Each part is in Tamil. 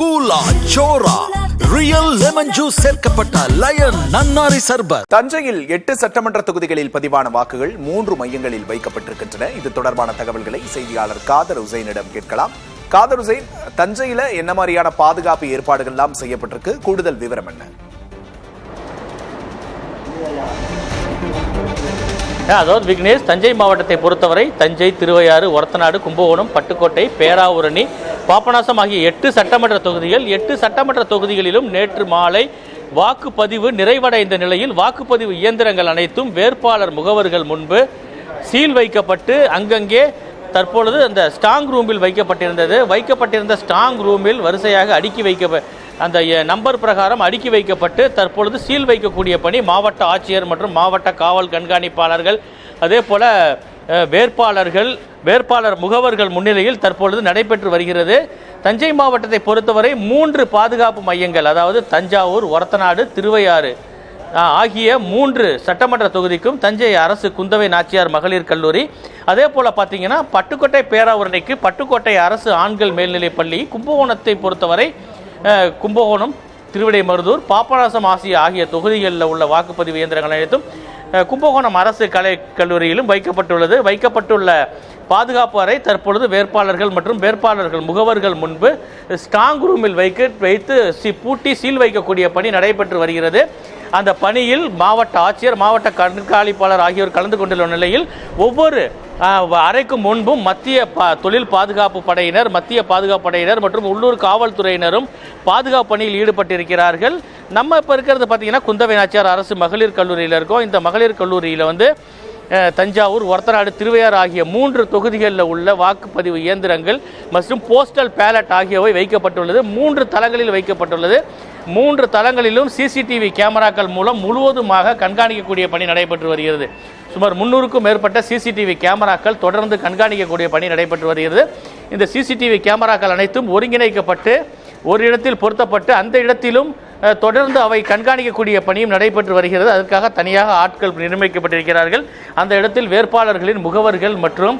கூலா சோரா ரியல் லெமன் ஜூஸ் சேர்க்கப்பட்ட லயன் நன்னாரி சர்பத். தஞ்சையில் 8 சட்டமன்ற தொகுதிகளில் பதிவான வாக்குகள் 3 மையங்களில் வைக்கப்பட்டிருக்கின்றன. இது தொடர்பான தகவல்களை செய்தியாளர் காதர் உசைனிடம் கேட்கலாம். காதர் உசைன், தஞ்சையில என்ன மாதிரியான பாதுகாப்பு ஏற்பாடுகள் எல்லாம் செய்யப்பட்டிருக்கு? கூடுதல் விவரம் என்ன? அதாவது விக்னேஷ், தஞ்சை மாவட்டத்தை பொறுத்தவரை தஞ்சை, திருவையாறு, ஒரத்தநாடு, கும்பகோணம், பட்டுக்கோட்டை, பேராவூரணி, பாபநாசம் ஆகிய 8 சட்டமன்ற தொகுதிகள். 8 சட்டமன்ற தொகுதிகளிலும் நேற்று மாலை வாக்குப்பதிவு நிறைவடைந்த நிலையில் வாக்குப்பதிவு இயந்திரங்கள் அனைத்தும் வேட்பாளர் முகவர்கள் முன்பு சீல் வைக்கப்பட்டு அங்கங்கே தற்பொழுது அந்த ஸ்ட்ராங் ரூமில் வைக்கப்பட்டிருந்த ஸ்ட்ராங் ரூமில் வரிசையாக அடுக்கி வைக்க அந்த நம்பர் பிரகாரம் அடுக்கி வைக்கப்பட்டு தற்பொழுது சீல் வைக்கக்கூடிய பணி மாவட்ட ஆட்சியர் மற்றும் மாவட்ட காவல் கண்காணிப்பாளர்கள் அதே போல வேட்பாளர் முகவர்கள் முன்னிலையில் தற்பொழுது நடைபெற்று வருகிறது. தஞ்சை மாவட்டத்தை பொறுத்தவரை 3 பாதுகாப்பு மையங்கள், அதாவது தஞ்சாவூர், ஒரத்தநாடு, திருவையாறு ஆகிய 3 சட்டமன்ற தொகுதிக்கும் தஞ்சை அரசு குந்தவை நாச்சியார் மகளிர் கல்லூரி, அதே போல் பார்த்தீங்கன்னா பட்டுக்கோட்டை பேராவூரணிக்கு பட்டுக்கோட்டை அரசு ஆண்கள் மேல்நிலைப் பள்ளி, கும்பகோணத்தை பொறுத்தவரை கும்பகோணம், திருவிடைமருதூர், பாபநாசம் ஆகிய தொகுதிகளில் உள்ள வாக்குப்பதிவு இயந்திரங்கள் அனைத்தும் கும்பகோணம் அரசு கலை கல்லூரியிலும் வைக்கப்பட்டுள்ள பாதுகாப்பு அறை தற்பொழுது வேட்பாளர்கள் மற்றும் வேட்பாளர்கள் முகவர்கள் முன்பு ஸ்ட்ராங் ரூமில் வைத்து பூட்டி சீல் வைக்கக்கூடிய பணி நடைபெற்று வருகிறது. அந்த பணியில் மாவட்ட ஆட்சியர், மாவட்ட கண்காணிப்பாளர் ஆகியோர் கலந்து கொண்டுள்ள நிலையில் ஒவ்வொரு அறைக்கும் முன்பும் மத்திய தொழில் பாதுகாப்பு படையினர், மத்திய பாதுகாப்பு படையினர் மற்றும் உள்ளூர் காவல்துறையினரும் பாதுகாப்பு பணியில் ஈடுபட்டிருக்கிறார்கள். நம்ம இப்போ இருக்கிறது பார்த்தீங்கன்னா குந்தவை நாச்சியார் அரசு மகளிர் கல்லூரியில் இருக்கோம். இந்த மகளிர் கல்லூரியில் தஞ்சாவூர், ஒரத்தநாடு, திருவையாறு ஆகிய 3 தொகுதிகளில் உள்ள வாக்குப்பதிவு இயந்திரங்கள் மற்றும் போஸ்டல் பேலட் ஆகியவை வைக்கப்பட்டுள்ளது. 3 தளங்களில் வைக்கப்பட்டுள்ளது. 3 தளங்களிலும் சிசிடிவி கேமராக்கள் மூலம் முழுவதுமாக கண்காணிக்கக்கூடிய பணி நடைபெற்று வருகிறது. சுமார் 300க்கும் மேற்பட்ட சிசிடிவி கேமராக்கள் தொடர்ந்து கண்காணிக்கக்கூடிய பணி நடைபெற்று வருகிறது. இந்த சிசிடிவி கேமராக்கள் அனைத்தும் ஒருங்கிணைக்கப்பட்டு ஒரு இடத்தில் பொருத்தப்பட்டு அந்த இடத்திலும் தொடர்ந்து அவை கண்காணிக்கக்கூடிய பணியும் நடைபெற்று வருகிறது. அதற்காக தனியாக ஆட்கள் நியமிக்கப்பட்டிருக்கிறார்கள். அந்த இடத்தில் வேட்பாளர்களின் முகவர்கள் மற்றும்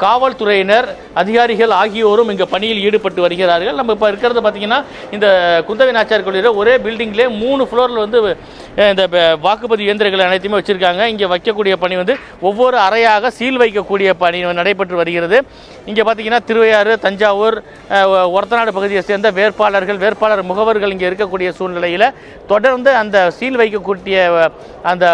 காவல்துறையினர், அதிகாரிகள் ஆகியோரும் இங்கே பணியில் ஈடுபட்டு வருகிறார்கள். நம்ம இப்போ இருக்கிறது பார்த்தீங்கன்னா இந்த குந்தவை நாச்சியார் கல்லூரியில் ஒரே பில்டிங்லேயே 3 ஃப்ளோரில் இந்த வாக்குப்பதிவு இயந்திரங்கள் அனைத்துமே வச்சுருக்காங்க. இங்கே வைக்கக்கூடிய பணி ஒவ்வொரு அறையாக சீல் வைக்கக்கூடிய பணி நடைபெற்று வருகிறது. இங்கே பார்த்தீங்கன்னா திருவையாறு, தஞ்சாவூர், ஒரத்தநாடு பகுதியை சேர்ந்த வேட்பாளர் முகவர்கள் இங்கே இருக்கக்கூடிய சூழ்நிலையில் தொடர்ந்து அந்த சீல் வைக்கக்கூடிய அந்த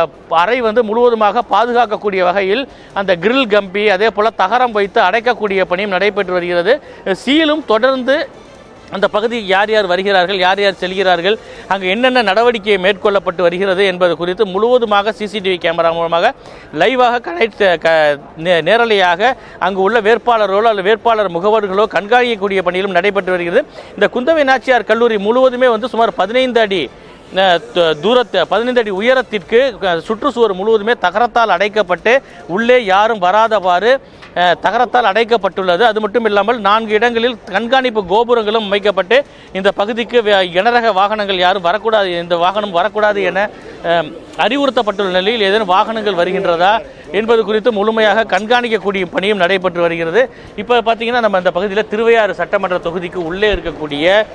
அறை முழுவதுமாக பாதுகாக்கக்கூடிய வகையில் அந்த கிரில் கம்பி அதே போல் தகரம் வைத்து அடைக்கக்கூடிய பணியும் நடைபெற்று வருகிறது. சீலும் தொடர்ந்து அந்த பகுதிக்கு யார் யார் வருகிறார்கள், யார் யார் செல்கிறார்கள், அங்கு என்னென்ன நடவடிக்கை மேற்கொள்ளப்பட்டு வருகிறது என்பது குறித்து முழுவதுமாக சிசிடிவி கேமரா மூலமாக லைவாக நேரலையாக அங்கு உள்ள வேட்பாளர்களோ அல்லது வேட்பாளர் முகவர்களோ கண்காணிக்கக்கூடிய பணியிலும் நடைபெற்று வருகிறது. இந்த குந்தவை நாச்சியார் கல்லூரி முழுவதுமே சுமார் 15 அடி உயரத்திற்கு சுற்றுச்சுவர் முழுவதுமே தகரத்தால் அடைக்கப்பட்டு உள்ளே யாரும் வராதவாறு தகரத்தால் அடைக்கப்பட்டுள்ளது. அது மட்டும் இல்லாமல் 4 இடங்களில் கண்காணிப்பு கோபுரங்களும் அமைக்கப்பட்டு இந்த பகுதிக்கு கனரக வாகனங்கள் யாரும் வரக்கூடாது, இந்த வாகனம் வரக்கூடாது என அறிவுறுத்தப்பட்டுள்ள நிலையில் ஏதேனும் வாகனங்கள் வருகின்றதா என்பது குறித்து முழுமையாக கண்காணிக்கக்கூடிய பணியும் நடைபெற்று வருகிறது. இப்போ பார்த்தீங்கன்னா நம்ம இந்த பகுதியில் திருவையாறு சட்டமன்ற தொகுதிக்கு உள்ளே இருக்கக்கூடிய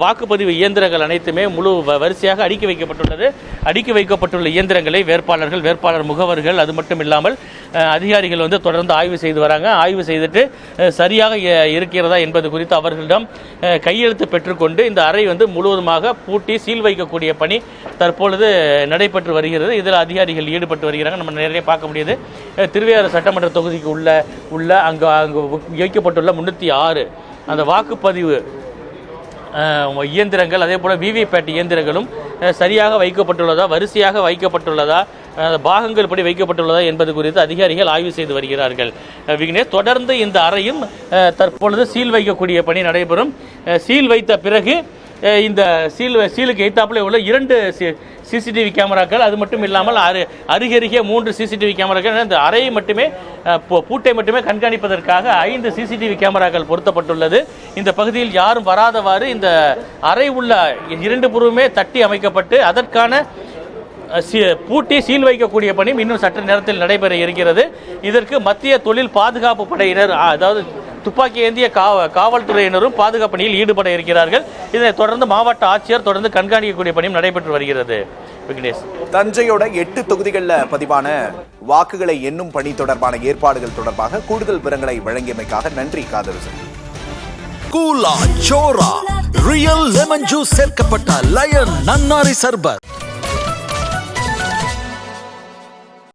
வாக்குப்பதிவு இயந்திரங்கள் அனைத்துமே முழு வரிசையாக அடுக்கி வைக்கப்பட்டுள்ள இயந்திரங்களை வேட்பாளர் முகவர்கள் அது மட்டும் இல்லாமல் அதிகாரிகள் தொடர்ந்து ஆய்வு செய்து வராங்க. ஆய்வு செய்துட்டு சரியாக இருக்கிறதா என்பது குறித்து அவர்களிடம் கையெழுத்து பெற்றுக்கொண்டு இந்த அறை முழுவதுமாக பூட்டி சீல் வைக்கக்கூடிய பணி தற்பொழுது நடைபெற்று வருகிறது. இதில் அதிகாரிகள் ஈடுபட்டு வருகிறாங்க. நம்ம நிறைய பார்க்க முடியுது. திருவையாறு சட்டமன்ற தொகுதிக்கு உள்ள அங்கு வைக்கப்பட்டுள்ள 306 அந்த வாக்குப்பதிவு இயந்திரங்கள் அதே போல் விவிபேட் இயந்திரங்களும் சரியாக வைக்கப்பட்டுள்ளதா, வரிசையாக வைக்கப்பட்டுள்ளதா, பாகங்கள் படி வைக்கப்பட்டுள்ளதா என்பது குறித்து அதிகாரிகள் ஆய்வு செய்து வருகிறார்கள். விக்னேஷ், தொடர்ந்து இந்த அறையும் தற்பொழுது சீல் வைக்கக்கூடிய பணி நடைபெறும். சீல் வைத்த பிறகு இந்த சீலுக்கு எய்த்தாப்பில் உள்ள 2 சிசிடிவி கேமராக்கள், அது மட்டும் இல்லாமல் அருகருகே 3 சிசிடிவி கேமராக்கள், இந்த அறையை மட்டுமே பூட்டை மட்டுமே கண்காணிப்பதற்காக 5 சிசிடிவி கேமராக்கள் பொருத்தப்பட்டுள்ளது. இந்த பகுதியில் யாரும் வராதவாறு இந்த அறை உள்ள 2 புறமே தட்டி அமைக்கப்பட்டு அதற்கான பூட்டி சீல் வைக்கக்கூடிய பணியும் இன்னும் சற்று நேரத்தில் நடைபெற இருக்கிறது. இதற்கு மத்திய தொழில் பாதுகாப்பு படையினர், அதாவது துப்பாக்கி ஏந்திய காவல்துறையினரும் பாதுகாப்பு பணியில் ஈடுபட இருக்கிறார்கள். இதனைத் தொடர்ந்து மாவட்ட ஆட்சியர் தொடர்ந்து கண்காணிக்கக்கூடிய பணியும் நடைபெற்று வருகிறது. விக்னேஷ், தஞ்சையோட 8 தொகுதிகளில் பதிவான வாக்குகளை எண்ணும் பணி தொடர்பான ஏற்பாடுகள் தொடர்பாக கூடுதல் விவரங்களை வழங்கியமைக்காக நன்றி காதர் உசைன். கூலா சோரா ரியல் லெமன் ஜூஸ் சேர்க்கப்பட்ட லயன் நன்னாரி சர்பத்.